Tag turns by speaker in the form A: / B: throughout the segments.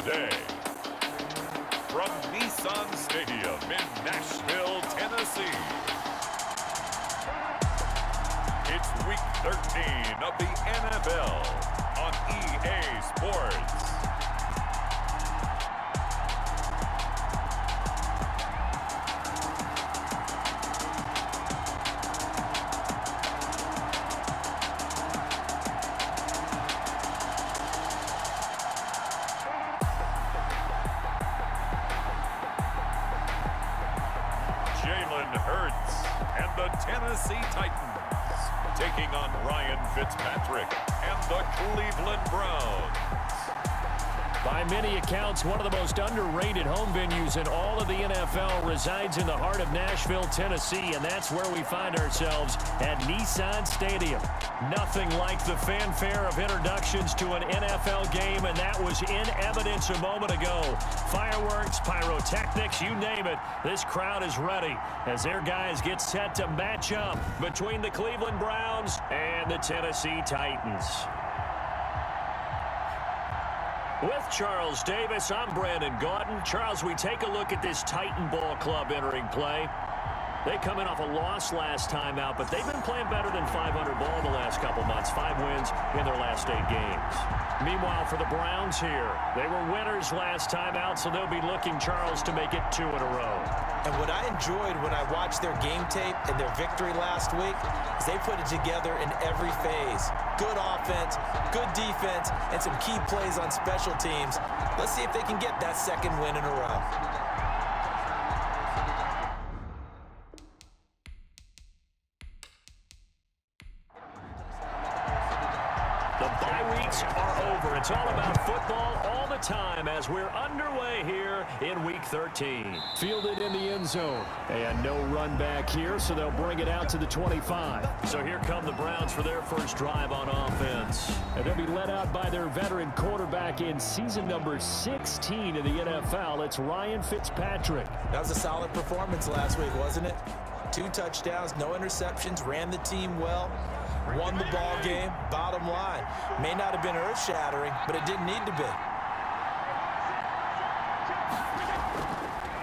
A: Day. From Nissan Stadium in Nashville, Tennessee. It's Week 13 of the NFL on EA Sports. Jalen Hurts and the Tennessee Titans taking on Ryan Fitzpatrick and the Cleveland Browns.
B: By many accounts, one of the most underrated home venues in all of the NFL resides in the heart of Nashville, Tennessee, and that's where we find ourselves at Nissan Stadium. Nothing like the fanfare of introductions to an NFL game, and that was in evidence a moment ago. Fireworks, pyrotechnics, you name it, this crowd is ready as their guys get set to match up between the Cleveland Browns and the Tennessee Titans. With Charles Davis, I'm Brandon Gaudin. Charles, we take a look at this Titan Ball Club entering play. They come in off a loss last time out, but they've been playing better than 500 ball the last couple months. 5 wins in their last 8 games. Meanwhile, for the Browns here, they were winners last time out, so they'll be looking, Charles, to make it 2 in a row.
C: And what I enjoyed when I watched their game tape and their victory last week is they put it together in every phase. Good offense, good defense, and some key plays on special teams. Let's see if they can get that 2nd win in a row.
B: The bye weeks are over. It's all about football all the time as we're underway here in Week 13. Fielded in the end zone. And no run back here, so they'll bring it out to the 25. So here come the Browns for their first drive on offense. And they'll be led out by their veteran quarterback in season number 16 in the NFL. It's Ryan Fitzpatrick.
C: That was a solid performance last week, wasn't it? 2 touchdowns, no interceptions, ran the team well. Won the ball game, bottom line. May not have been earth-shattering, but it didn't need to be.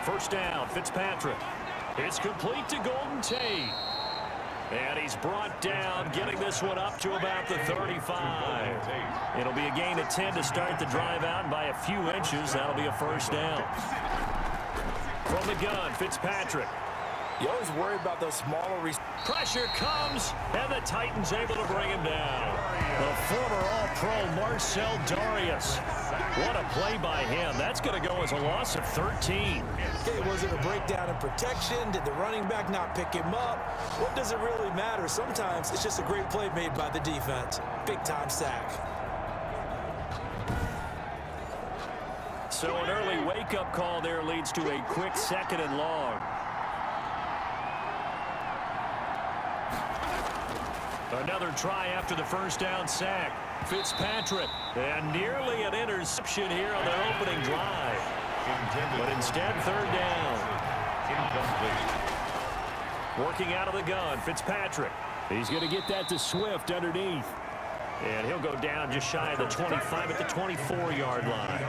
B: First down, Fitzpatrick. It's complete to Golden Tate. And he's brought down, getting this one up to about the 35. It'll be a gain of 10 to start the drive out, and by a few inches, that'll be a first down. From the gun, Fitzpatrick.
C: You always worry about those smaller
B: Pressure comes, and the Titans able to bring him down. The former All-Pro Marcell Dareus. What a play by him. That's going to go as a loss of 13.
C: Okay, was it a breakdown in protection? Did the running back not pick him up? What does it really matter? Sometimes it's just a great play made by the defense. Big-time sack.
B: So an early wake-up call there leads to a quick 2nd and long. Another try after the first down sack. Fitzpatrick, and nearly an interception here on their opening drive. But instead, 3rd down. Working out of the gun, Fitzpatrick. He's going to get that to Swift underneath. And he'll go down just shy of the 25 at the 24-yard line.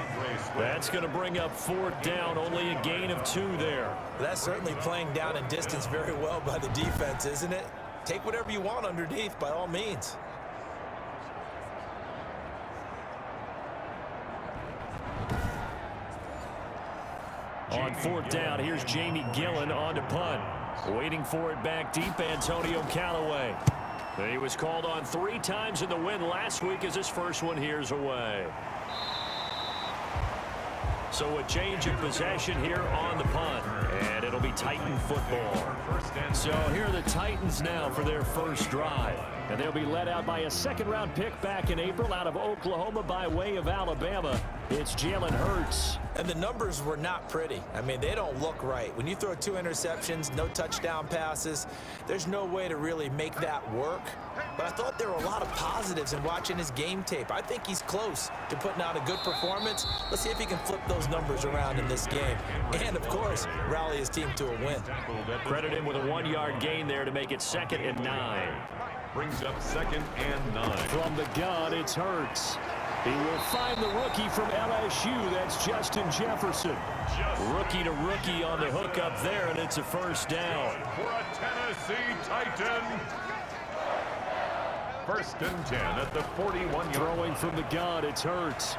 B: That's going to bring up 4th down, only a gain of 2 there.
C: That's certainly playing down in distance very well by the defense, isn't it? Take whatever you want underneath, by all means.
B: On 4th down, here's Jamie Gillen on to punt. Waiting for it back deep, Antonio Callaway. He was called on 3 times in the win last week as his first one here's away. So a change of possession here on the punt, and it'll be Titan football. So here are the Titans now for their first drive. And they'll be led out by a 2nd-round pick back in April out of Oklahoma by way of Alabama. It's Jalen Hurts.
C: And the numbers were not pretty. I mean, they don't look right. When you throw 2 interceptions, no touchdown passes, there's no way to really make that work. But I thought there were a lot of positives in watching his game tape. I think he's close to putting out a good performance. Let's see if he can flip those numbers around in this game. And, of course, rally his team to a win.
B: Credit him with a 1-yard gain there to make it 2nd and 9.
A: Brings up 2nd and 9.
B: From the gun, it's Hurts. He will find the rookie from LSU. That's Justin Jefferson. Rookie to rookie on the hook up there, and it's a first down.
A: For a Tennessee Titan. 1st and 10 at the 41-yard.
B: Throwing from the gun, it's Hurts.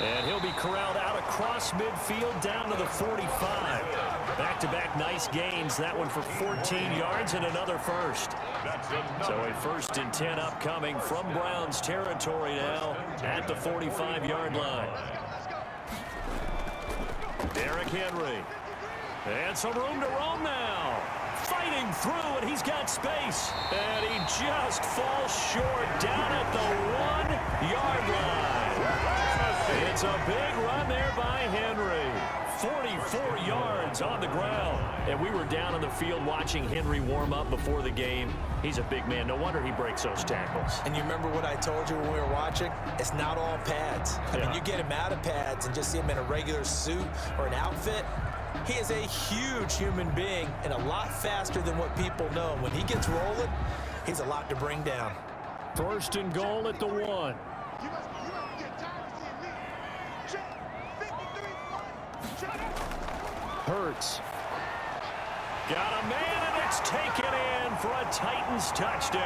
B: And he'll be corralled out across midfield down to the 45. Back-to-back nice gains. That one for 14 yards and another first. So a 1st and 10 upcoming from Browns territory now at the 45-yard line. Derrick Henry. And some room to roam now. Fighting through, and he's got space. And he just falls short down at the 1-yard line. It's a big run there by Henry. 44 yards on the ground. And we were down on the field watching Henry warm up before the game. He's a big man. No wonder he breaks those tackles.
C: And you remember what I told you when we were watching? It's not all pads. I mean, you get him out of pads and just see him in a regular suit or an outfit. He is a huge human being and a lot faster than what people know. When he gets rolling, he's a lot to bring down.
B: 1st and goal at the 1. Hurts. Got a man, and it's taken in for a Titans touchdown.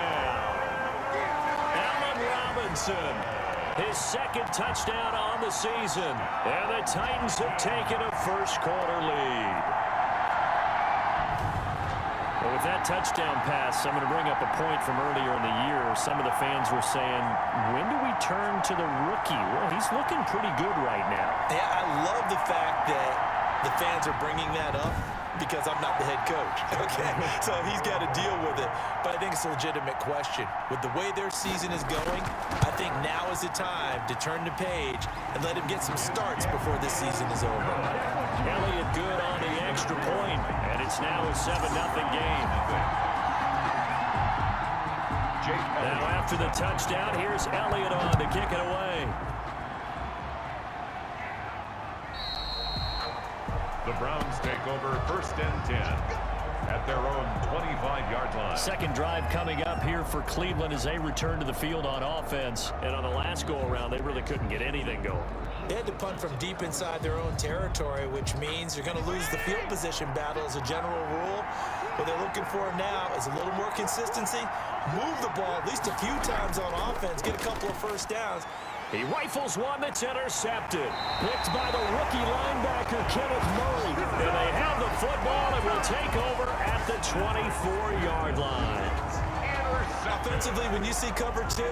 B: Allen Robinson, his 2nd touchdown on the season. And the Titans have taken a first-quarter lead. Well, with that touchdown pass, I'm going to bring up a point from earlier in the year. Some of the fans were saying, when do we turn to the rookie? Well, he's looking pretty good right now.
C: Yeah, I love the fact that the fans are bringing that up because I'm not the head coach, okay? So he's got to deal with it. But I think it's a legitimate question. With the way their season is going, I think now is the time to turn the page and let him get some starts before this season is over.
B: Elliott good on the extra point, and it's now a 7-0 game. Now after the touchdown, here's Elliott on to kick it away.
A: The Browns take over 1st and 10 at their own 25-yard line.
B: Second drive coming up here for Cleveland as they return to the field on offense. And on the last go-around, they really couldn't get anything going.
C: They had to punt from deep inside their own territory, which means you're going to lose the field position battle as a general rule. What they're looking for now is a little more consistency. Move the ball at least a few times on offense. Get a couple of first downs.
B: He rifles one that's intercepted. Picked by the rookie linebacker, Kenneth Murray. And they have the football and will take over at the 24-yard line.
C: Offensively, when you see cover 2,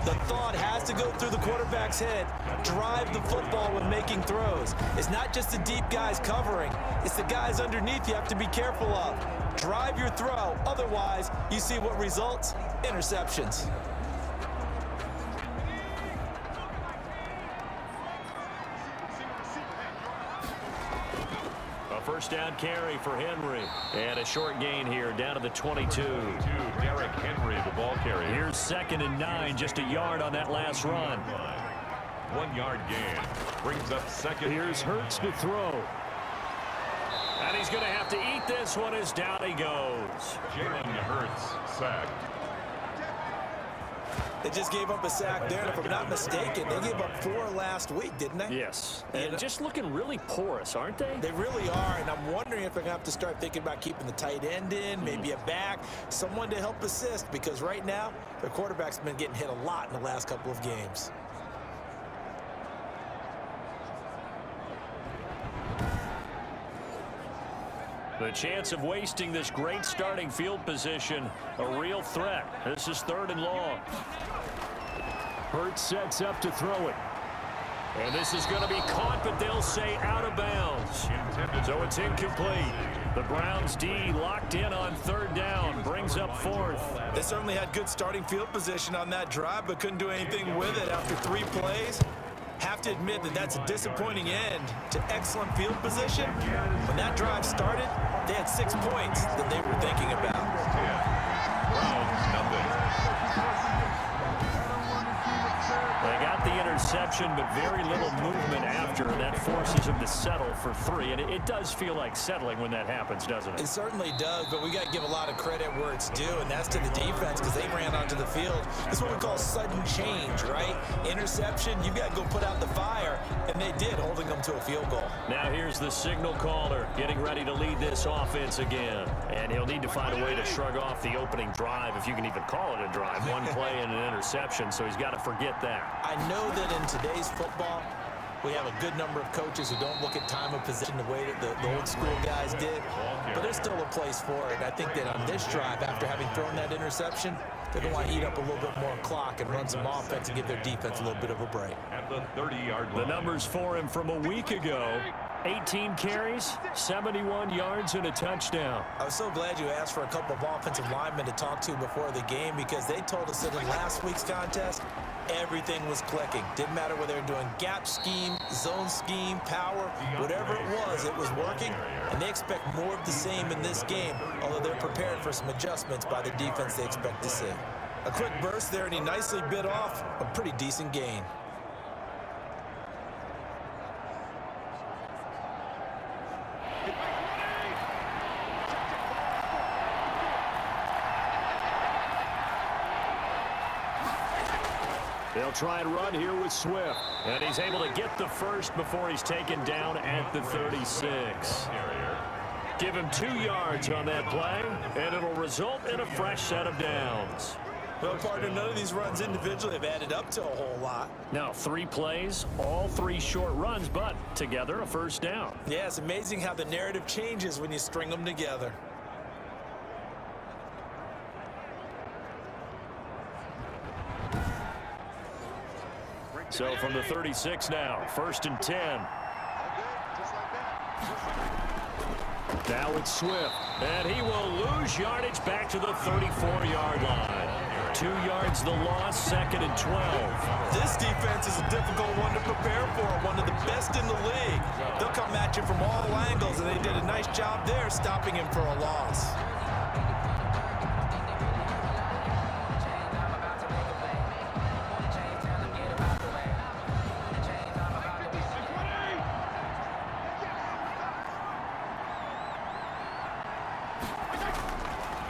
C: the thought has to go through the quarterback's head. Drive the football when making throws. It's not just the deep guys covering. It's the guys underneath you have to be careful of. Drive your throw. Otherwise, you see what results? Interceptions.
B: First down carry for Henry. And a short gain here down to the 22.
A: Derrick Henry, the ball carrier.
B: Here's 2nd and 9, just a yard on that last run.
A: 1-yard gain. Brings up 2nd.
B: Here's Hurts to throw. And he's going to have to eat this one as down he goes.
A: Jalen Hurts sacked.
C: They just gave up a sack there, and if I'm not mistaken, they gave up 4 last week, didn't they?
B: Yes. And just looking really porous, aren't they?
C: They really are, and I'm wondering if they're going to have to start thinking about keeping the tight end in, maybe a back, someone to help assist, because right now, their quarterback's been getting hit a lot in the last couple of games.
B: The chance of wasting this great starting field position, a real threat. This is 3rd and long. Hurts sets up to throw it. And this is going to be caught, but they'll say out of bounds. So it's incomplete. The Browns D locked in on 3rd down, brings up 4th.
C: They certainly had good starting field position on that drive, but couldn't do anything with it after 3 plays. Have to admit that that's a disappointing end to excellent field position. When that drive started, they had 6 points that they were thinking about.
A: Browns, nothing.
B: They got the interception, but very little movement after, and that forces him to settle for 3. And it does feel like settling when that happens, doesn't it?
C: It certainly does, but we got to give a lot of credit where it's due, and that's to the defense because they ran onto the field. It's what we call sudden change, right? Interception, you've got to go put out the fire, and they did, holding them to a field goal.
B: Now here's the signal caller getting ready to lead this offense again. And he'll need to find a way to shrug off the opening drive, if you can even call it a drive. One play and an interception, so he's got to forget that.
C: I know that in today's football, we have a good number of coaches who don't look at time of possession the way that the old school guys did, but there's still a place for it. And I think that on this drive, after having thrown that interception, they're going to want to eat up a little bit more clock and run some offense and give their defense a little bit of a break.
A: At the 30-yard line.
B: The numbers for him from a week ago: 18 carries, 71 yards, and a touchdown.
C: I was so glad you asked for a couple of offensive linemen to talk to before the game because they told us that in last week's contest, everything was clicking. Didn't matter whether they were doing gap scheme, zone scheme, power, whatever it was working. And they expect more of the same in this game, although they're prepared for some adjustments by the defense they expect to see. A quick burst there, and he nicely bit off a pretty decent gain.
B: They'll try and run here with Swift. And he's able to get the first before he's taken down at the 36. Give him 2 yards on that play, and it'll result in a fresh set of downs.
C: Well, partner, none of these runs individually have added up to a whole lot.
B: Now, 3 plays, all 3 short runs, but together a first down.
C: Yeah, it's amazing how the narrative changes when you string them together.
B: So from the 36 now, 1st and 10. Now it's Swift, and he will lose yardage back to the 34-yard line. 2 yards the loss, 2nd and 12.
C: This defense is a difficult one to prepare for, one of the best in the league. They'll come at you from all angles, and they did a nice job there stopping him for a loss.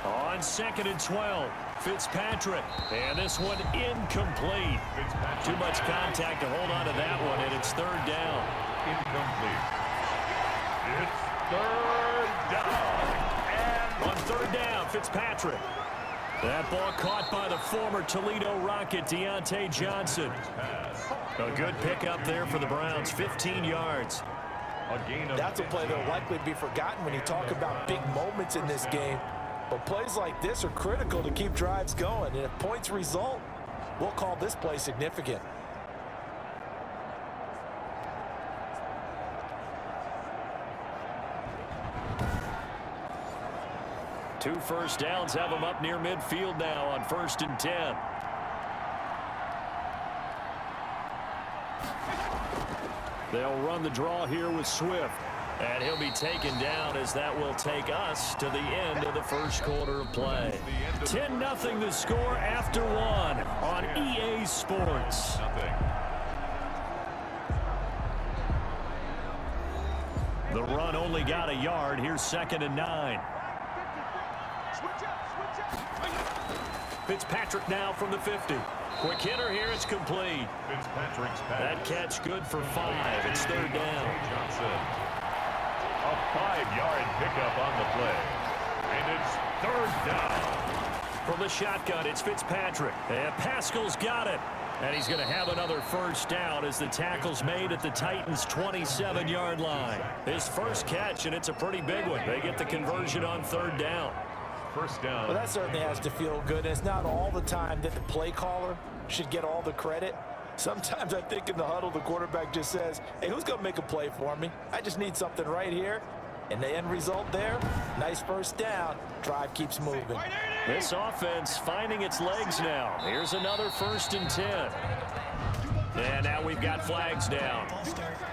B: On 2nd and 12, Fitzpatrick, and this one incomplete. Too much contact to hold on to that one, and it's 3rd down.
A: Incomplete. It's 3rd down. And
B: On 3rd down, Fitzpatrick. That ball caught by the former Toledo Rocket, Deontay Johnson. A good pickup there for the Browns, 15 yards.
A: a gain of
C: That's a play that will likely be forgotten when you talk about big moments in this game. But plays like this are critical to keep drives going. And if points result, we'll call this play significant.
B: Two first downs have them up near midfield now on 1st and 10. They'll run the draw here with Swift. And he'll be taken down as that will take us to the end of the first quarter of play. 10-0 the score after 1 on EA Sports. The run only got a yard. Here's 2nd and 9. Fitzpatrick now from the 50. Quick hitter here. It's complete.
A: Fitzpatrick's pass.
B: That catch good for 5. It's 3rd down.
A: Johnson. A 5-yard pickup on the play. And it's 3rd down.
B: From the shotgun, it's Fitzpatrick. And Pascal's got it. And he's going to have another first down as the tackle's made at the Titans' 27-yard line. His first catch, and it's a pretty big one. They get the conversion on 3rd down.
A: First down.
C: Well, that certainly has to feel good. And it's not all the time that the play caller should get all the credit. Sometimes I think in the huddle, the quarterback just says, hey, who's going to make a play for me? I just need something right here. And the end result there, nice first down. Drive keeps moving.
B: This offense finding its legs now. Here's another 1st and 10. And now we've got flags down.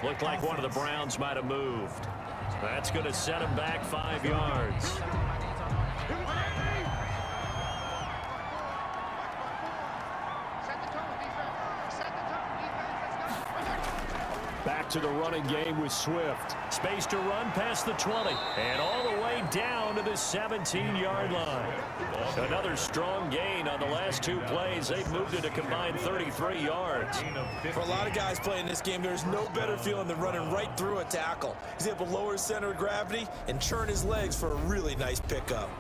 B: Looked like one of the Browns might have moved. That's going to set him back 5 yards. Back to the running game with Swift. Space to run past the 20. And all the way down to the 17-yard line. Another strong gain on the last two plays. They've moved it a combined 33 yards.
C: For a lot of guys playing this game, there's no better feeling than running right through a tackle. He's able to lower his center of gravity and churn his legs for a really nice pickup.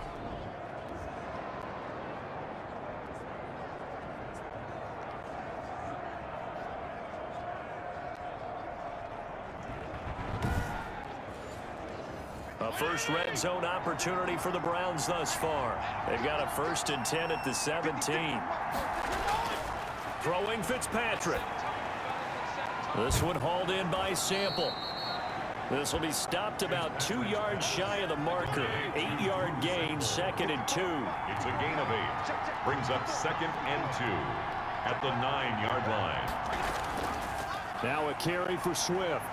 B: A first red zone opportunity for the Browns thus far. They've got a 1st and 10 at the 17. Throwing Fitzpatrick. This one hauled in by Sample. This will be stopped about 2 yards shy of the marker. 8-yard gain, 2nd and 2.
A: It's a gain of 8. Brings up 2nd and 2 at the 9-yard line.
B: Now a carry for Swift.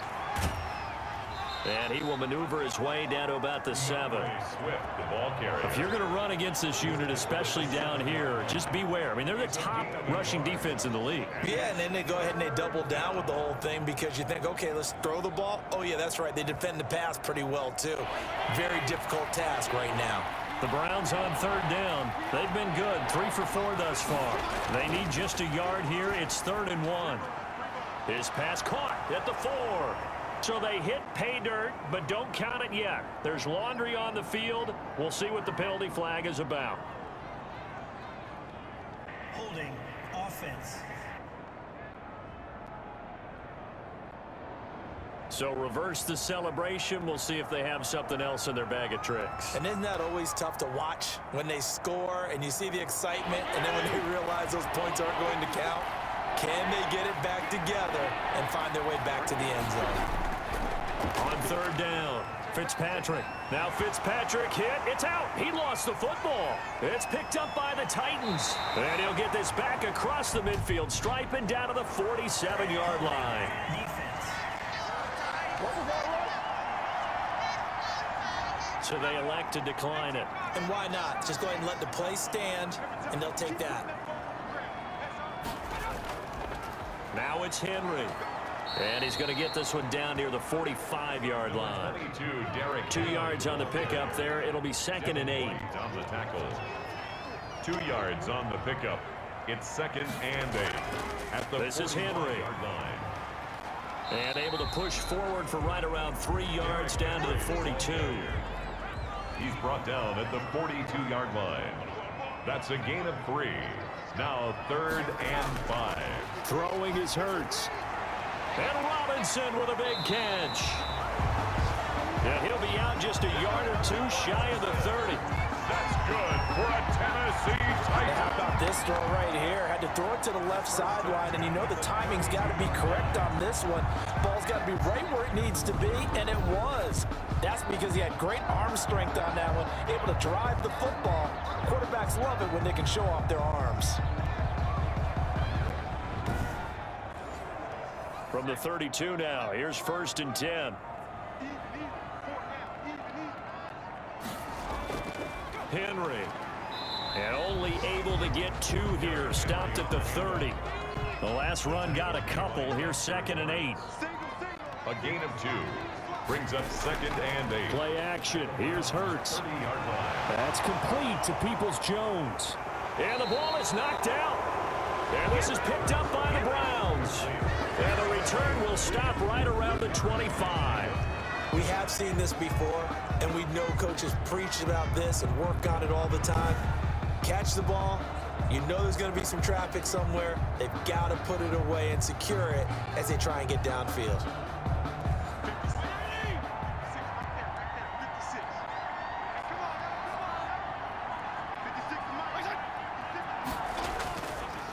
B: And he will maneuver his way down to about the 7.
A: Swift, the ball carrier.
B: If you're going to run against this unit, especially down here, just beware. I mean, they're the top rushing defense in the league.
C: Yeah, and then they go ahead and they double down with the whole thing because you think, okay, let's throw the ball. Oh, yeah, that's right. They defend the pass pretty well, too. Very difficult task right now.
B: The Browns on 3rd down. They've been good. 3 for 4 thus far. They need just a yard here. It's 3rd and 1. His pass caught at the 4. So they hit pay dirt, but don't count it yet. There's laundry on the field. We'll see what the penalty flag is about.
D: Holding offense.
B: So reverse the celebration. We'll see if they have something else in their bag of tricks.
C: And isn't that always tough to watch when they score and you see the excitement and then when they realize those points aren't going to count? Can they get it back together and find their way back to the end zone?
B: On 3rd down, Fitzpatrick. Now Fitzpatrick hit. It's out. He lost the football. It's picked up by the Titans. And he'll get this back across the midfield stripe and down to the 47-yard line.
D: Defense.
B: So they elect to decline it.
C: And why not? Just go ahead and let the play stand, and they'll take that.
B: Now it's Henry. And he's going to get this one down near the 45-yard line. 2 yards on the pickup there. It'll be 2nd and 8.
A: On the tackle. 2 yards on the pickup. It's 2nd and 8 at the
B: This is Henry.
A: 45-yard line.
B: And able to push forward for right around 3 yards down to the 42.
A: He's brought down at the 42-yard line. That's a gain of 3. Now 3rd and 5.
B: Throwing is Hurts. And Robinson with a big catch. And he'll be out just a yard or 2 shy of the 30.
A: That's good for a Tennessee Titan.
C: How about this throw right here? Had to throw it to the left sideline, and you know the timing's got to be correct on this one. Ball's got to be right where it needs to be, and it was. That's because he had great arm strength on that one, able to drive the football. Quarterbacks love it when they can show off their arms.
B: From the 32 now, here's 1st and 10. Henry. And only able to get 2 here. Stopped at the 30. The last run got a couple. Here's 2nd and 8.
A: A gain of 2. Brings up 2nd and 8.
B: Play action. Here's Hurts.
A: 30-yard line.
B: That's complete to Peoples-Jones. And the ball is knocked out. And this is picked up by the Browns. And the return will stop right around the 25.
C: We have seen this before, and we know coaches preach about this and work on it all the time. Catch the ball. You know there's going to be some traffic somewhere. They've got to put it away and secure it as they try and get downfield.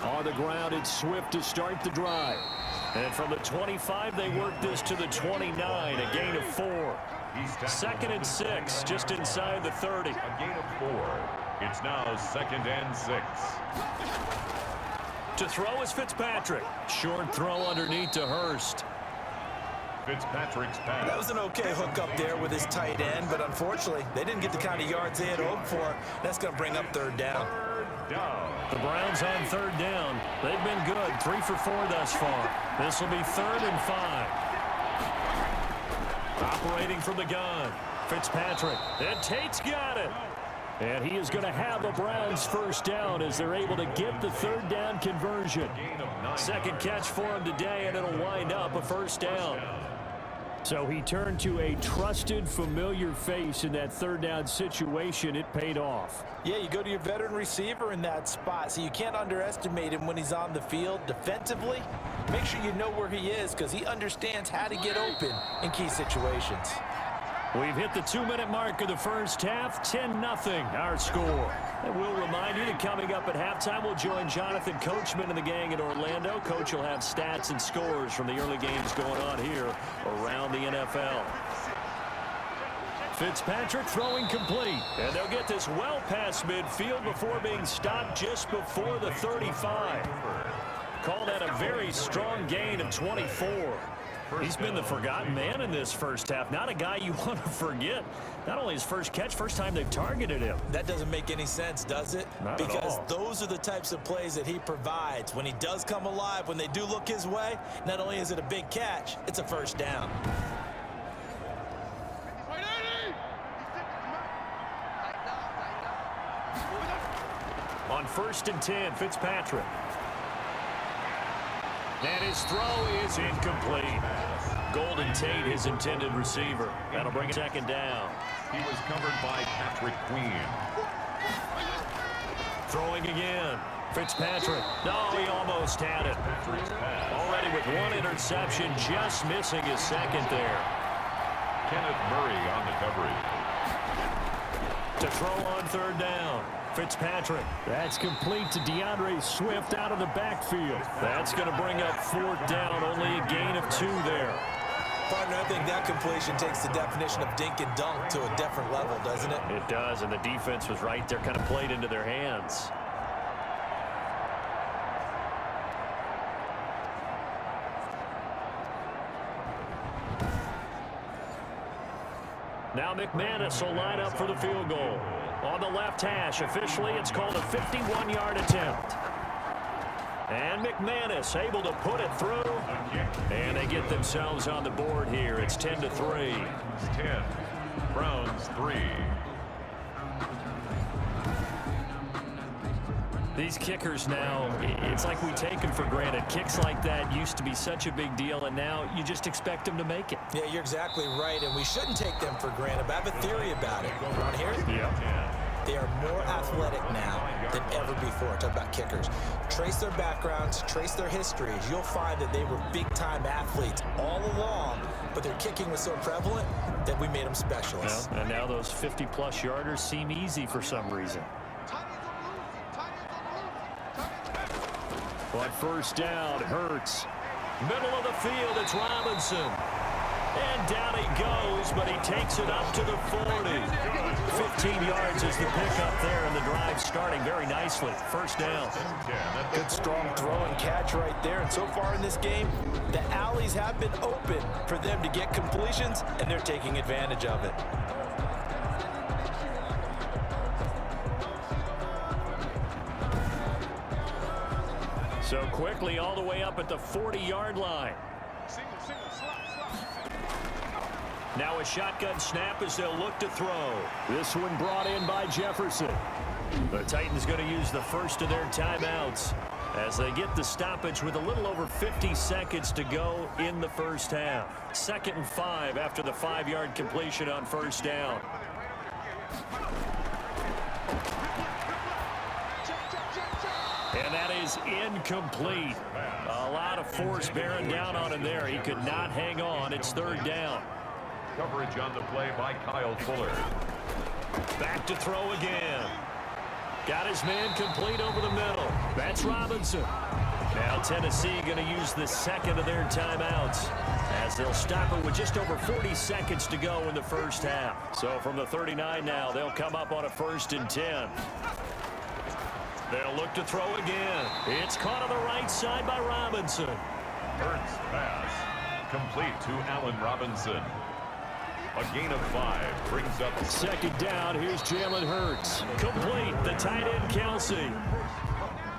B: On the ground, it's Swift to start the drive. And from the 25, they work this to the 29, a gain of 4. 2nd and 6, just inside the 30.
A: A gain of 4. It's now 2nd and 6.
B: To throw is Fitzpatrick. Short throw underneath to Hurst.
A: Fitzpatrick's pass.
C: That was an okay hook up there with his tight end, but unfortunately, they didn't get the kind of yards they had hoped for. That's going to bring up 3rd down.
A: Down.
B: The Browns on 3rd down. They've been good, 3 for 4 thus far. This will be 3rd and 5. Operating from the gun. Fitzpatrick. And Tate's got it. And he is going to have the Browns first down as they're able to get the third down conversion. Second catch for him today, and it'll wind up a first down. So he turned to a trusted, familiar face in that third down situation. It paid off.
C: Yeah, you go to your veteran receiver in that spot, so you can't underestimate him when he's on the field defensively. Make sure you know where he is because he understands how to get open in key situations.
B: We've hit the 2-minute mark of the first half, 10-0 our score. And we'll remind you that coming up at halftime, we'll join Jonathan Coachman and the gang in Orlando. Coach will have stats and scores from the early games going on here around the NFL. Fitzpatrick throwing complete. And they'll get this well past midfield before being stopped just before the 35. Call that a very strong gain of 24. He's been the forgotten man in this first half. Not a guy you want to forget. Not only his first catch, first time they've targeted him.
C: That doesn't make any sense, does it?
B: Not
C: because
B: at all.
C: Those are the types of plays that he provides. When he does come alive, when they do look his way, not only is it a big catch, it's a first down.
B: On 1st and 10, Fitzpatrick. And his throw is incomplete. Golden Tate, his intended receiver. That'll bring a second down.
A: He was covered by Patrick Queen.
B: Throwing again. Fitzpatrick. No, he almost had it. Already with one interception, just missing his second there.
A: Kenneth Murray on the coverage.
B: To throw on third down. Fitzpatrick. That's complete to DeAndre Swift out of the backfield. That's going to bring up fourth down. Only a gain of 2 there.
C: Partner, I think that completion takes the definition of dink and dunk to a different level, doesn't it?
B: It does, and the defense was right there, kind of played into their hands. Now McManus will line up for the field goal. On the left hash, officially it's called a 51-yard attempt. And McManus able to put it through. And they get themselves on the board here. It's 10-3.
A: 10. Browns 3.
B: These kickers now, it's like we take them for granted. Kicks like that used to be such a big deal, and now you just expect them to make it.
C: Yeah, you're exactly right, and we shouldn't take them for granted, but I have a theory about it. You want to hear it?
B: Yeah.
C: They are more athletic now than ever before. Talk about kickers. Trace their backgrounds, trace their histories. You'll find that they were big-time athletes all along, but their kicking was so prevalent that we made them specialists.
B: Well, and now those 50-plus yarders seem easy for some reason. On first down, Hurts. Middle of the field, it's Robinson. And down he goes, but he takes it up to the 40. 15 yards is the pickup there, and the drive starting very nicely. First down.
C: Good strong throw and catch right there. And so far in this game, the alleys have been open for them to get completions, and they're taking advantage of it.
B: So quickly all the way up at the 40-yard line. Now a shotgun snap as they'll look to throw. This one brought in by Jefferson. The Titans going to use the first of their timeouts as they get the stoppage with a little over 50 seconds to go in the first half. 2nd and 5 after the 5-yard completion on first down. And that is incomplete. A lot of force bearing down on him there. He could not hang on. It's third down.
A: Coverage on the play by Kyle Fuller.
B: Back to throw again. Got his man complete over the middle. That's Robinson. Now Tennessee going to use the second of their timeouts as they'll stop it with just over 40 seconds to go in the first half. So from the 39 now, they'll come up on a 1st and 10. They'll look to throw again. It's caught on the right side by Robinson.
A: Hurts pass. Complete to Allen Robinson. A gain of 5 brings up
B: 2nd down. Here's Jalen Hurts. Complete. The tight end, Kelsey.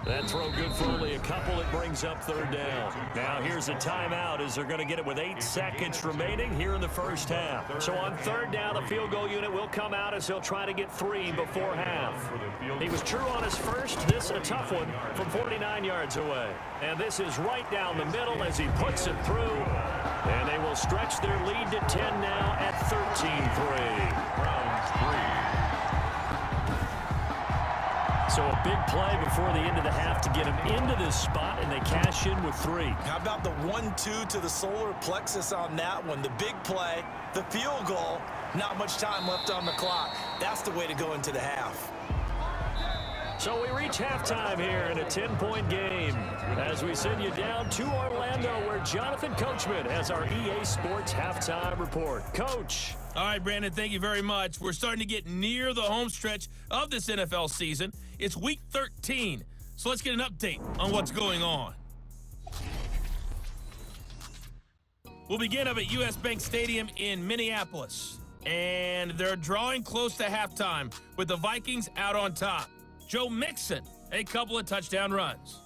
B: That throw good for only a couple. It brings up third down. Now here's a timeout as they're going to get it with 8 seconds remaining here in the first half. So on third down, the field goal unit will come out as he'll try to get 3 before half. He was true on his first. This a tough one from 49 yards away. And this is right down the middle as he puts it through. And they will stretch their lead to 10 now at 13-3.
A: Browns 3.
B: So a big play before the end of the half to get him into this spot, and they cash in with 3.
C: How about the 1-2 to the solar plexus on that one? The big play, the field goal, not much time left on the clock. That's the way to go into the half.
B: So we reach halftime here in a 10-point game as we send you down to Orlando where Jonathan Coachman has our EA Sports halftime report. Coach.
E: All right, Brandon, thank you very much. We're starting to get near the home stretch of this NFL season. It's week 13, so let's get an update on what's going on. We'll begin up at US Bank Stadium in Minneapolis, and they're drawing close to halftime with the Vikings out on top. Joe Mixon, a couple of touchdown runs.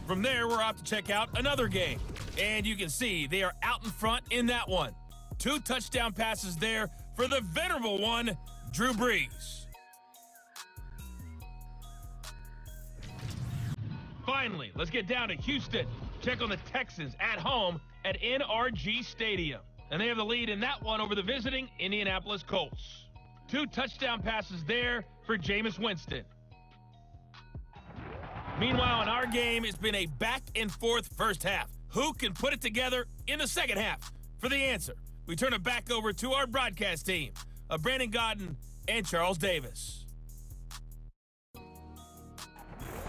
E: From there, we're off to check out another game, and you can see they are out in front in that one. 2 touchdown passes there for the venerable one, Drew Brees. Finally, let's get down to Houston. Check on the Texans at home at NRG Stadium. And they have the lead in that one over the visiting Indianapolis Colts. 2 touchdown passes there for Jameis Winston. Meanwhile, in our game, it's been a back-and-forth first half. Who can put it together in the second half? For the answer, we turn it back over to our broadcast team of Brandon Gaudin and Charles Davis.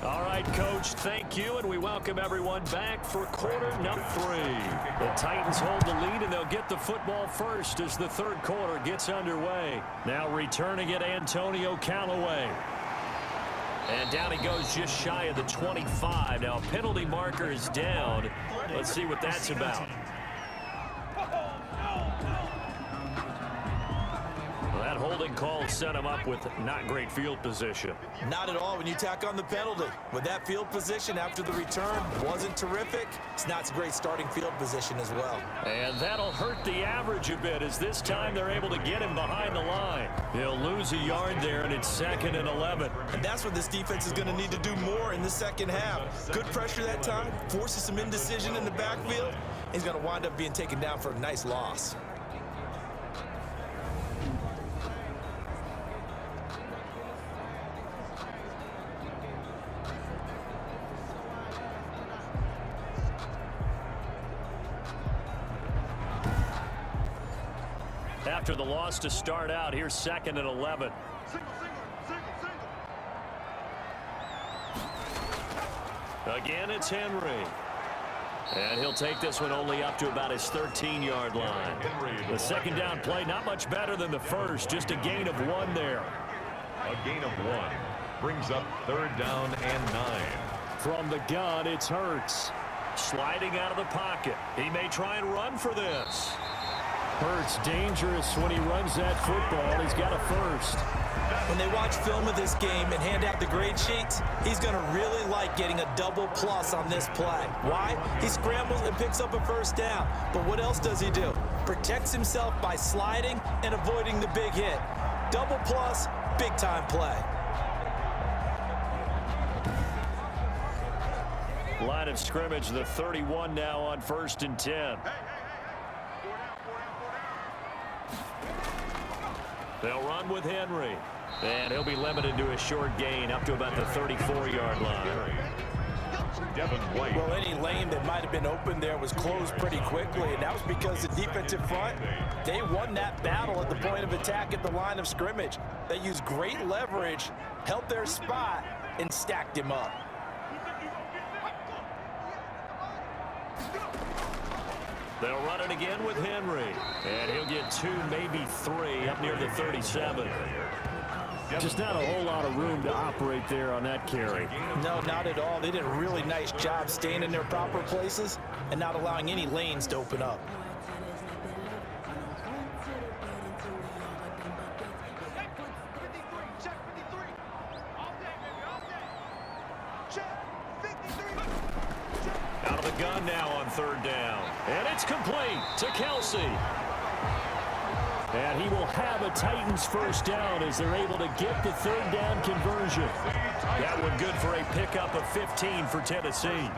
B: All right, Coach, thank you, and we welcome everyone back for quarter number 3. The Titans hold the lead, and they'll get the football first as the third quarter gets underway. Now returning it, Antonio Callaway. And down he goes just shy of the 25. Now penalty marker is down. Let's see what that's about. Well, that holding call set him up with not great field position.
C: Not at all when you tack on the penalty. With that field position after the return wasn't terrific. It's not a great starting field position as well.
B: And that'll hurt the average a bit as this time they're able to get him behind the line. He'll lose a yard there, and it's 2nd and 11.
C: And that's what this defense is going to need to do more in the second half. Good pressure that time, forces some indecision in the backfield. He's going to wind up being taken down for a nice loss.
B: After the loss to start out, here's 2nd and 11. Again, it's Henry. And he'll take this one only up to about his 13-yard line. The second down play, not much better than the first, just a gain of 1 there.
A: A gain of 1 brings up 3rd down and 9.
B: From the gun, it's Hurts. Sliding out of the pocket. He may try and run for this. Hurts dangerous when he runs that football. He's got a first.
C: When they watch film of this game and hand out the grade sheets, he's going to really like getting a double plus on this play. Why? He scrambles and picks up a first down. But what else does he do? Protects himself by sliding and avoiding the big hit. Double plus, big time play.
B: Line of scrimmage, the 31 now on 1st and 10. They'll run with Henry. And he'll be limited to a short gain up to about the 34-yard line.
A: Devin White.
C: Well, any lane that might have been open there was closed pretty quickly, and that was because the defensive front, they won that battle at the point of attack at the line of scrimmage. They used great leverage, held their spot, and stacked him up.
B: They'll run it again with Henry. And he'll get 2, maybe 3 up near the 37. Just not a whole lot of room to operate there on that carry.
C: No, not at all. They did a really nice job staying in their proper places and not allowing any lanes to open up.
B: gun now on third down. And it's complete to Kelsey. And he will have a Titans first down as they're able to get the third down conversion. That one good for a pickup of 15 for Tennessee.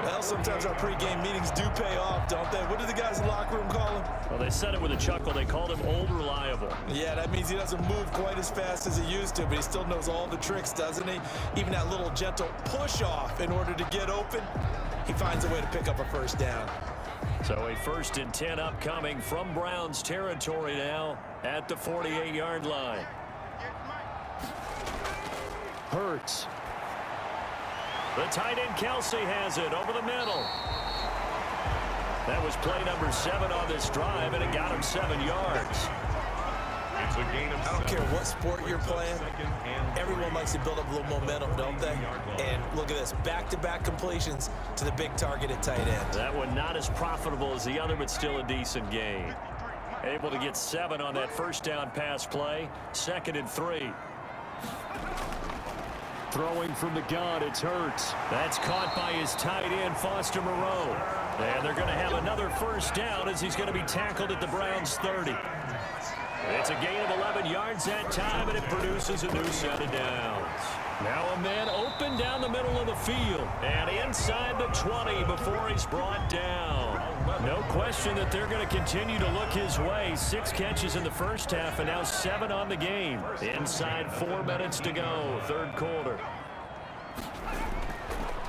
C: Well, sometimes our pregame meetings do pay off, don't they? What do the guys in the locker room call him?
B: Well, they said it with a chuckle. They called him Old Reliable.
C: Yeah, that means he doesn't move quite as fast as he used to, but he still knows all the tricks, doesn't he? Even that little gentle push-off in order to get open, he finds a way to pick up a first down.
B: So a 1st and 10 upcoming from Browns territory now at the 48-yard line. Hurts. The tight end Kelsey has it over the middle. That was play number 7 on this drive, and it got him 7 yards.
A: It's a gain of
C: I don't care what sport you're playing. Everyone likes to build up a little momentum, don't they? And look at this, back-to-back completions to the big target at tight end.
B: That one not as profitable as the other, but still a decent gain. Able to get 7 on that first down pass play. 2nd and 3. Throwing from the gun, it's Hurts. That's caught by his tight end, Foster Moreau. And they're going to have another first down as he's going to be tackled at the Browns' 30. It's a gain of 11 yards that time, and it produces a new set of downs. Now a man open down the middle of the field and inside the 20 before he's brought down. No question that they're going to continue to look his way. 6 catches in the first half and now 7 on the game. Inside 4 minutes to go, third quarter.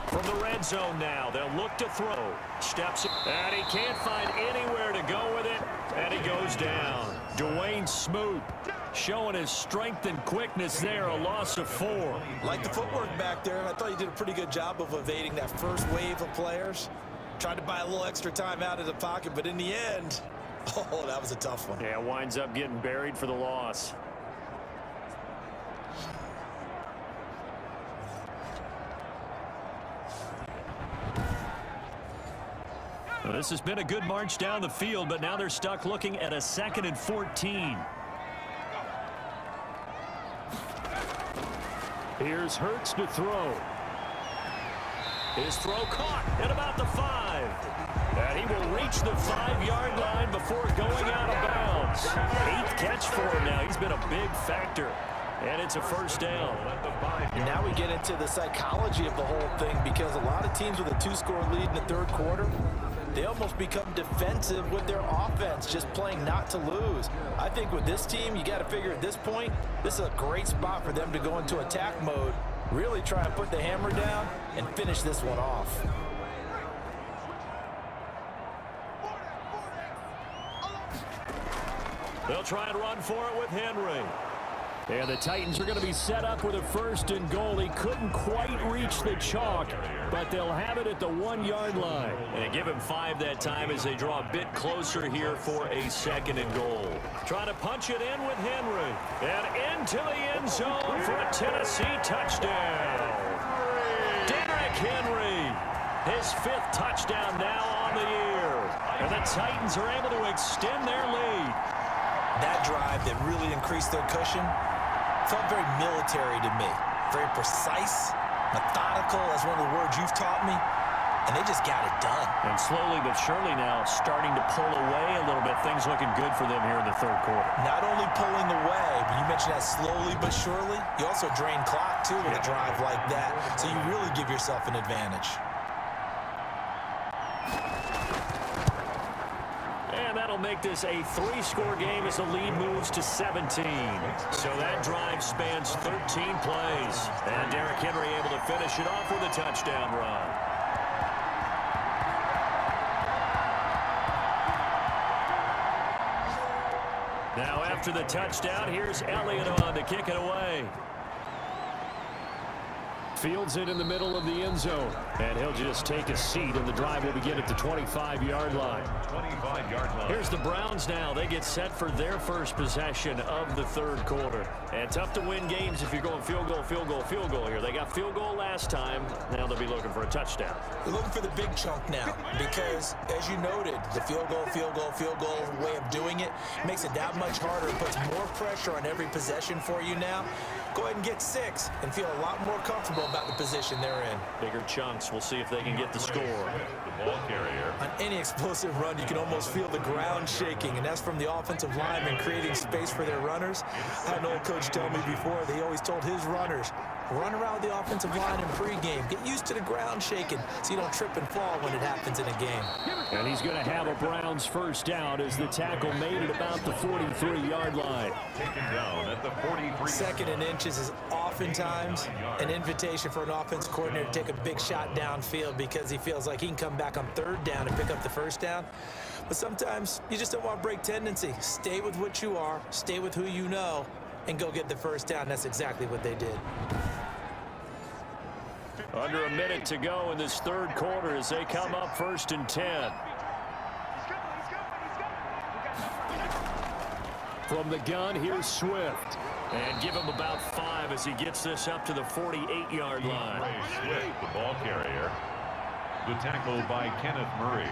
B: From the red zone now, they'll look to throw. Steps, and he can't find anywhere to go with it, and he goes down. Dwayne Smoot showing his strength and quickness there, a loss of 4.
C: Like the footwork back there, I thought he did a pretty good job of evading that first wave of players. Tried to buy a little extra time out of the pocket, but in the end, oh, that was a tough one.
B: Yeah, winds up getting buried for the loss. Well, this has been a good march down the field, but now they're stuck looking at a 2nd and 14. Here's Hurts to throw. His throw caught at about the 5. And he will reach the 5-yard line before going out of bounds. 8th catch for him now. He's been a big factor. And it's a first down.
C: Now we get into the psychology of the whole thing, because a lot of teams with a 2-score lead in the third quarter, they almost become defensive with their offense, just playing not to lose. I think with this team, you got to figure at this point, this is a great spot for them to go into attack mode, really try and put the hammer down and finish this one off.
B: They'll try and run for it with Henry. And the Titans are going to be set up with a 1st and goal. He couldn't quite reach the chalk, but they'll have it at the 1-yard line. And they give him 5 that time as they draw a bit closer here for a 2nd and goal. Trying to punch it in with Henry. And into the end zone for a Tennessee touchdown. Derrick Henry, his 5th touchdown now on the year. And the Titans are able to extend their lead.
C: That drive that really increased their cushion felt very military to me. Very precise, methodical, that's one of the words you've taught me, and they just got it done.
B: And slowly but surely now starting to pull away a little bit. Things looking good for them here in the third quarter.
C: Not only pulling away, but you mentioned that slowly but surely, you also drain clock too with a drive like that, so you really give yourself an advantage.
B: That'll make this a 3-score game as the lead moves to 17. So that drive spans 13 plays. And Derrick Henry able to finish it off with a touchdown run. Now after the touchdown, here's Elliott on to kick it away. Fields it in the middle of the end zone. And he'll just take a seat, and the drive will begin at the 25-yard line. 25-yard line. Here's the Browns now. They get set for their first possession of the third quarter. And tough to win games if you're going field goal, field goal, field goal here. They got field goal last time. Now they'll be looking for a touchdown.
C: They're looking for the big chunk now because, as you noted, the field goal way of doing it makes it that much harder. It puts more pressure on every possession for you now. Go ahead and get 6 and feel a lot more comfortable about the position they're in.
B: Bigger chunks We'll see if they can get the score.
A: The ball carrier.
C: On any explosive run, you can almost feel the ground shaking, and that's from the offensive linemen creating space for their runners. I had an old coach tell me before, they always told his runners, run around the offensive line in pregame. Get used to the ground shaking so you don't trip and fall when it happens in a game.
B: And he's going to have a Browns first down as the tackle made it about the 43-yard line.
A: Taken down at the 43.
C: Second and inches is oftentimes an invitation for an offense coordinator to take a big shot downfield because he feels like he can come back on third down and pick up the first down. But sometimes you just don't want to break tendency. Stay with what you are, stay with who you know, and go get the first down. That's exactly what they did.
B: Under a minute to go in this third quarter as they come up 1st and 10. From the gun, here's Swift. And give him about 5 as he gets this up to the 48-yard line.
A: Ray Swift, the ball carrier. The tackle by Kenneth Murray.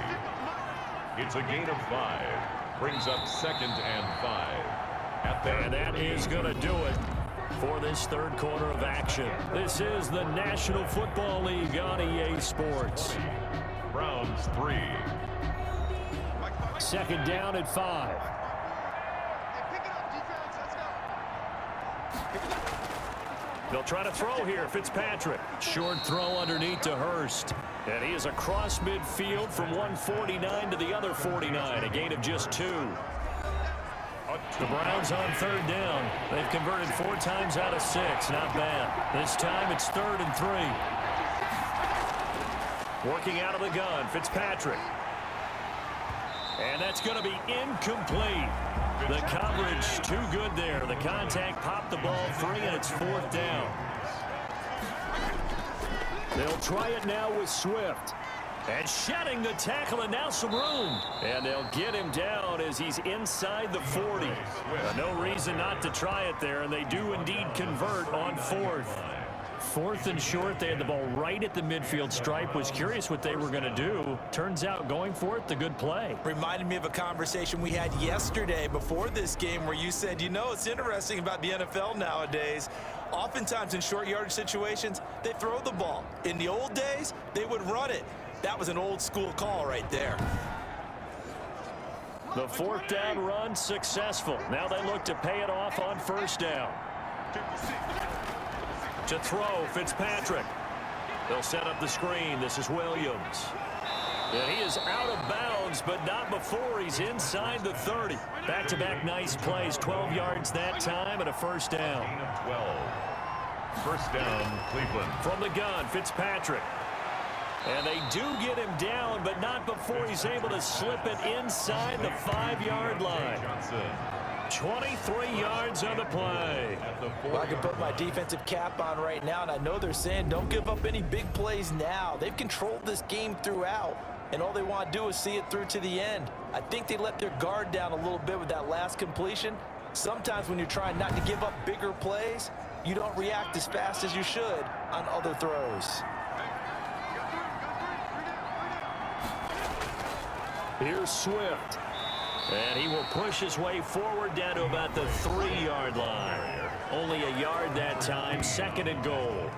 A: It's a gain of 5. Brings up 2nd and 5.
B: And that is going to do it for this third quarter of action. This is the National Football League on EA Sports.
A: Browns 3.
B: Second down at 5. They'll try to throw here. Fitzpatrick. Short throw underneath to Hurst. And he is across midfield from 149 to the other 49. A gain of just 2. The Browns on third down. They've converted 4 times out of 6. Not bad. This time it's 3rd and 3. Working out of the gun, Fitzpatrick. And that's going to be incomplete. The coverage too good there. The contact popped the ball free, and it's 4th down. They'll try it now with Swift. And shedding the tackle, and now some room. And they'll get him down as he's inside the 40. No reason not to try it there, and they do indeed convert on 4th. 4th and short. They had the ball right at the midfield stripe. Was curious what they were going to do. Turns out going for it, the good play.
C: Reminded me of a conversation we had yesterday before this game where you said, you know, it's interesting about the NFL nowadays. Oftentimes in short yardage situations, they throw the ball. In the old days, they would run it. That was an old school call right there.
B: The 4th down run successful. Now they look to pay it off on 1st down. To throw, Fitzpatrick. They'll set up the screen. This is Williams. And he is out of bounds, but not before he's inside the 30. Back-to-back nice plays. 12 yards that time and a 1st down.
A: Gain of 12. 1st down, Cleveland.
B: From the gun, Fitzpatrick. And they do get him down, but not before he's able to slip it inside the 5-yard line. 23 yards on the play.
C: Well, I can put my defensive cap on right now, and I know they're saying don't give up any big plays now. They've controlled this game throughout, and all they want to do is see it through to the end. I think they let their guard down a little bit with that last completion. Sometimes when you're trying not to give up bigger plays, you don't react as fast as you should on other throws.
B: Here's Swift. And he will push his way forward down to about the 3-yard line. Only a yard that time. 2nd and goal.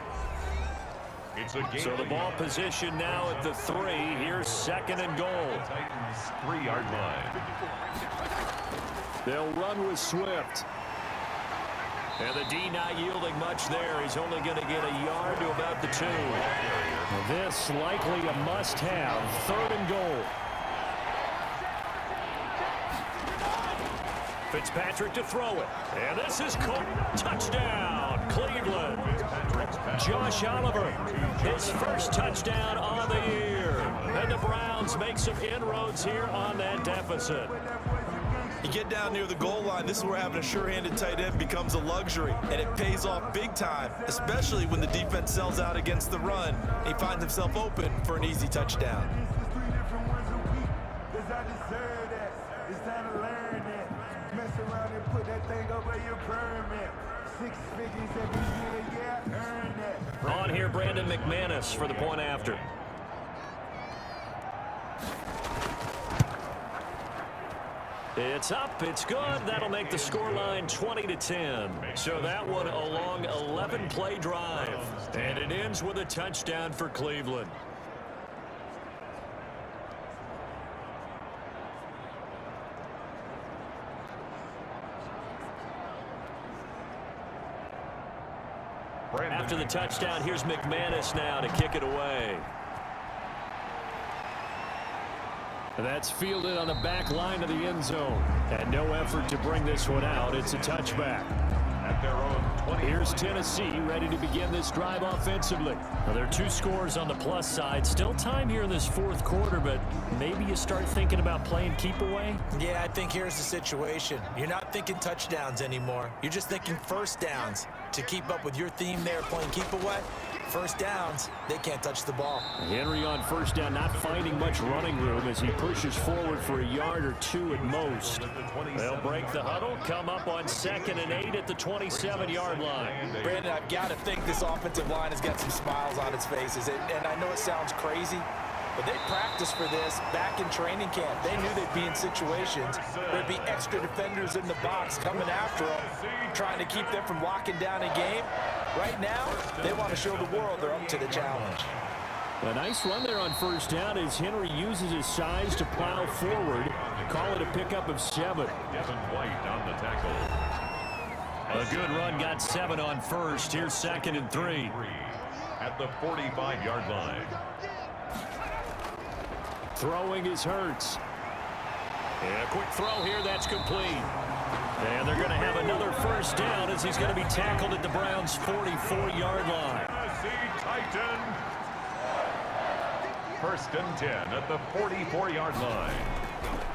B: So the ball position now at the 3. Here's 2nd and goal.
A: Titans 3-yard line.
B: They'll run with Swift. And the D not yielding much there. He's only going to get a yard to about the 2. This likely a must-have. 3rd and goal. Fitzpatrick to throw it. And this is caught. Touchdown, Cleveland. Josh Oliver, his first touchdown on the year. And the Browns make some inroads here on that deficit.
C: You get down near the goal line, this is where having a sure-handed tight end becomes a luxury, and it pays off big time, especially when the defense sells out against the run, and he finds himself open for an easy touchdown.
B: On here, Brandon McManus for the point after. It's up, it's good. That'll make the scoreline 20-10. So that one a long 11-play drive. And it ends with a touchdown for Cleveland. After the touchdown, here's McManus now to kick it away. That's fielded on the back line of the end zone. And no effort to bring this one out. It's a touchback.
A: At their own 20.
B: Here's Tennessee ready to begin this drive offensively. Now, there are 2 scores on the plus side. Still time here in this fourth quarter, but maybe you start thinking about playing keep away?
C: Yeah, I think here's the situation. You're not thinking touchdowns anymore. You're just thinking first downs. To keep up with your theme there, playing keep away, first downs, they can't touch the ball.
B: Henry on first down, not finding much running room as he pushes forward for a yard or 2 at most. They'll break the huddle, come up on 2nd and 8 at the 27-yard line.
C: Brandon, I've got to think this offensive line has got some smiles on its faces. And I know it sounds crazy, but they practiced for this back in training camp. They knew they'd be in situations where there'd be extra defenders in the box coming after them, trying to keep them from locking down a game. Right now, they want to show the world they're up to the challenge.
B: A nice run there on first down as Henry uses his size to plow forward. Call it a pickup of 7.
A: Devin White on the tackle.
B: A good run, got 7 on first. Here's 2nd and 3.
A: At the 45-yard line.
B: Throwing is Hurts. And a quick throw here, that's complete. And they're going to have another first down as he's going to be tackled at the Browns' 44-yard line.
A: Tennessee Titan. 1st and 10 at the 44-yard line.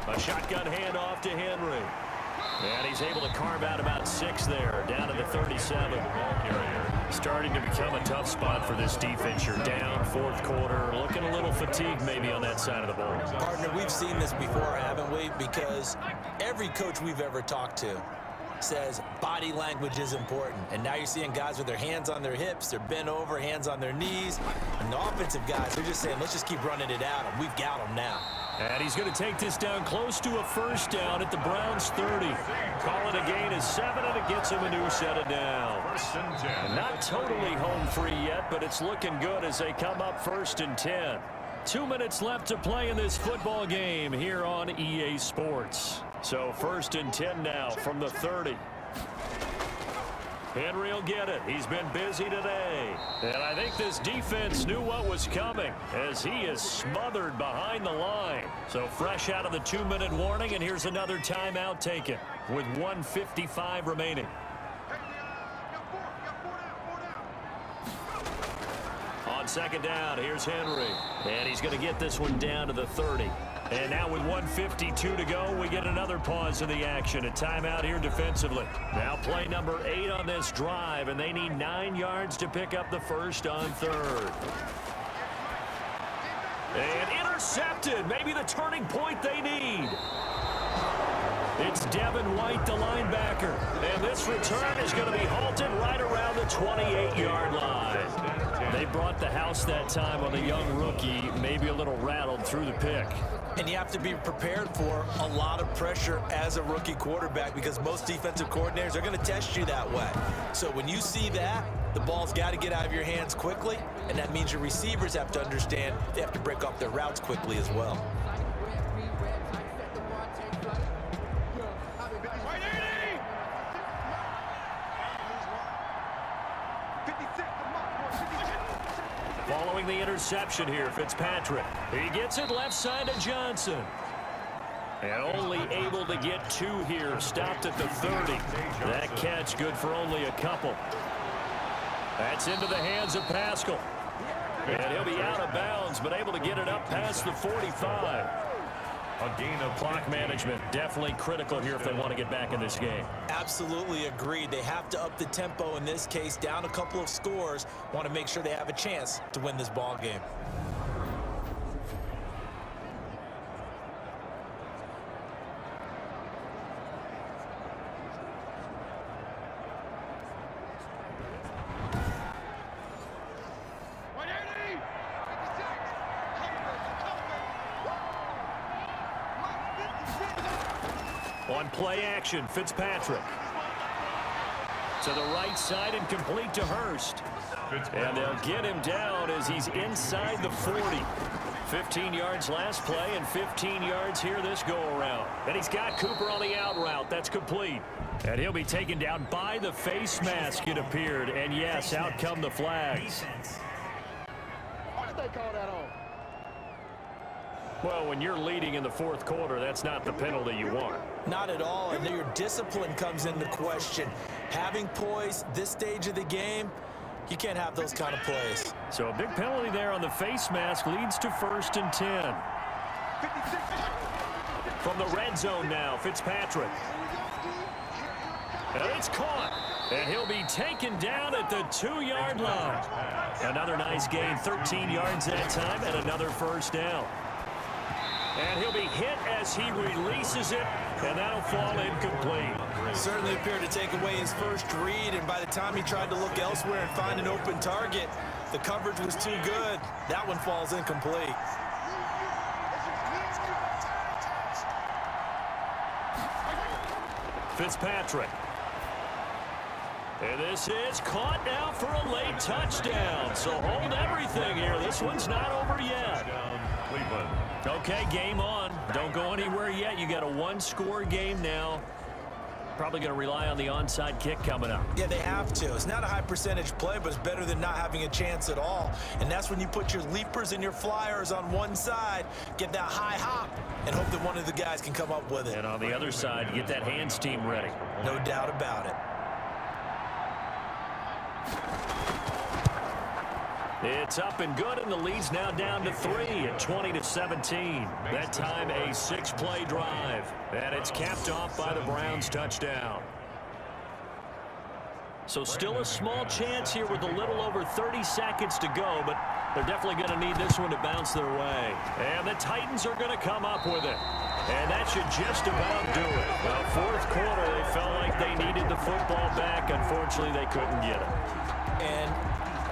B: A shotgun handoff to Henry. And he's able to carve out about 6 there, down to the 37. Starting to become a tough spot for this defense. You're down, 4th quarter, looking a little fatigued maybe on that side of the ball.
C: Partner, we've seen this before, haven't we? Because every coach we've ever talked to says body language is important. And now you're seeing guys with their hands on their hips, they're bent over, hands on their knees. And the offensive guys, they're just saying, let's just keep running it out, and we've got them now.
B: And he's going to take this down close to a first down at the Browns' 30. Call it a gain of 7, and it gets him a new set of downs.
A: 1st and 10.
B: Not totally home free yet, but it's looking good as they come up 1st and 10. 2 minutes left to play in this football game here on EA Sports. So 1st and 10 now from the 30. Henry will get it. He's been busy today. And I think this defense knew what was coming as he is smothered behind the line. So fresh out of the 2-minute warning, and here's another timeout taken with 1:55 remaining. On 2nd down, here's Henry. And he's going to get this one down to the 30. And now with 1:52 to go, we get another pause in the action. A timeout here defensively. Now play number 8 on this drive, and they need 9 yards to pick up the first on 3rd. And intercepted. Maybe the turning point they need. It's Devin White, the linebacker. And this return is going to be halted right around the 28-yard line. They brought the house that time on the young rookie, maybe a little rattled through the pick.
C: And you have to be prepared for a lot of pressure as a rookie quarterback because most defensive coordinators are going to test you that way. So when you see that, the ball's got to get out of your hands quickly, and that means your receivers have to understand they have to break off their routes quickly as well.
B: Following the interception here, Fitzpatrick. He gets it left side to Johnson. And only able to get 2 here. Stopped at the 30. That catch good for only a couple. That's into the hands of Pascal. And he'll be out of bounds, but able to get it up past the 45. A gain of clock management. Definitely critical here if they want to get back in this game.
C: Absolutely agreed. They have to up the tempo in this case, down a couple of scores. Want to make sure they have a chance to win this ball game.
B: On play action, Fitzpatrick. To the right side and complete to Hurst. And they'll get him down as he's inside the 40. 15 yards last play and 15 yards here this go-around. And he's got Cooper on the out route. That's complete. And he'll be taken down by the face mask, it appeared. And, yes, out come the flags.
D: Defense.
F: Why did they call that on?
B: Well, when you're leading in the fourth quarter, that's not the penalty you want.
C: Not at all, and your discipline comes into question. Having poise this stage of the game, you can't have those kind of plays.
B: So a big penalty there on the face mask leads to 1st and 10. From the red zone now, Fitzpatrick. And it's caught. And he'll be taken down at the 2-yard line. Another nice gain, 13 yards that time, and another first down. And he'll be hit as he releases it, and that'll fall incomplete.
C: Certainly appeared to take away his first read, and by the time he tried to look elsewhere and find an open target, the coverage was too good. That one falls incomplete.
B: Fitzpatrick. And this is caught now for a late touchdown. So hold everything here. This one's not over yet.
A: Cleveland.
B: Okay, game on. Don't go anywhere yet. You got a one-score game now. Probably going to rely on the onside kick coming up.
C: Yeah, they have to. It's not a high percentage play, but it's better than not having a chance at all. And that's when you put your leapers and your flyers on one side, get that high hop, and hope that one of the guys can come up with it.
B: And on the other side, get that hands team ready.
C: No doubt about it.
B: It's up and good, and the lead's now down to 3 at 20-17. That time a 6-play drive, and it's capped off by the Browns' touchdown. So still a small chance here with a little over 30 seconds to go, but they're definitely going to need this one to bounce their way. And the Titans are going to come up with it. And that should just about do it. Well, fourth quarter, they felt like they needed the football back. Unfortunately, they couldn't get it.
C: And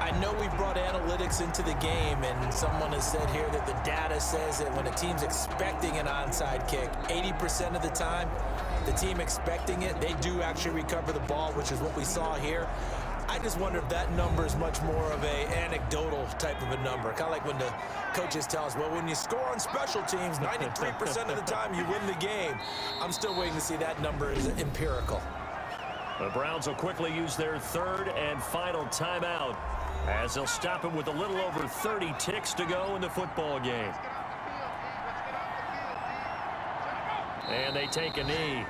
C: I know we brought analytics into the game, and someone has said here that the data says that when a team's expecting an onside kick, 80% of the time, the team expecting it, they do actually recover the ball, which is what we saw here. I just wonder if that number is much more of a anecdotal type of a number. Kind of like when the coaches tell us, well, when you score on special teams, 93% of the time you win the game. I'm still waiting to see that number is empirical.
B: The Browns will quickly use their third and final timeout as they'll stop it with a little over 30 ticks to go in the football game. And they take a knee.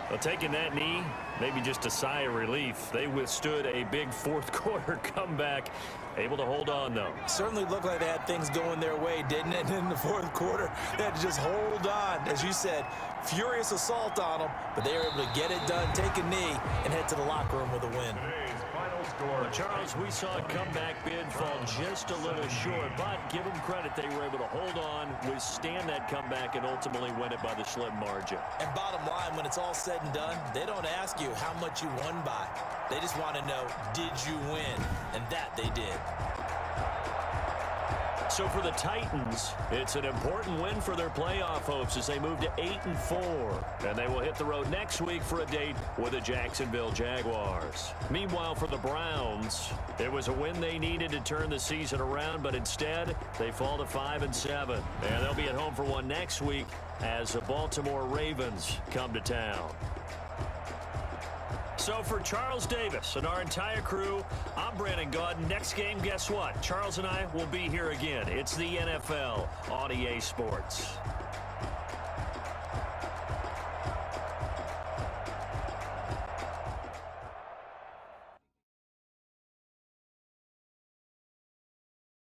B: Well, taking that knee, maybe just a sigh of relief. They withstood a big fourth quarter comeback. Able to hold on, though.
C: Certainly looked like they had things going their way, didn't it? In the fourth quarter, they had to just hold on. As you said, furious assault on them, but they were able to get it done, take a knee, and head to the locker room with a win.
A: Today's final score.
B: Well, Charles, we saw a comeback bid fall just a little short, but give them credit. They were able to hold on, withstand that comeback, and ultimately win it by the slim margin.
C: And bottom line, when it's all said and done, they don't ask you how much you won by. They just want to know, did you win? And that they did.
B: So for the Titans, it's an important win for their playoff hopes as they move to 8-4. And they will hit the road next week for a date with the Jacksonville Jaguars. Meanwhile, for the Browns, it was a win they needed to turn the season around, but instead, they fall to 5-7. And they'll be at home for one next week as the Baltimore Ravens come to town. So for Charles Davis and our entire crew, I'm Brandon Gaudin. Next game, guess what? Charles and I will be here again. It's the NFL on EA Sports.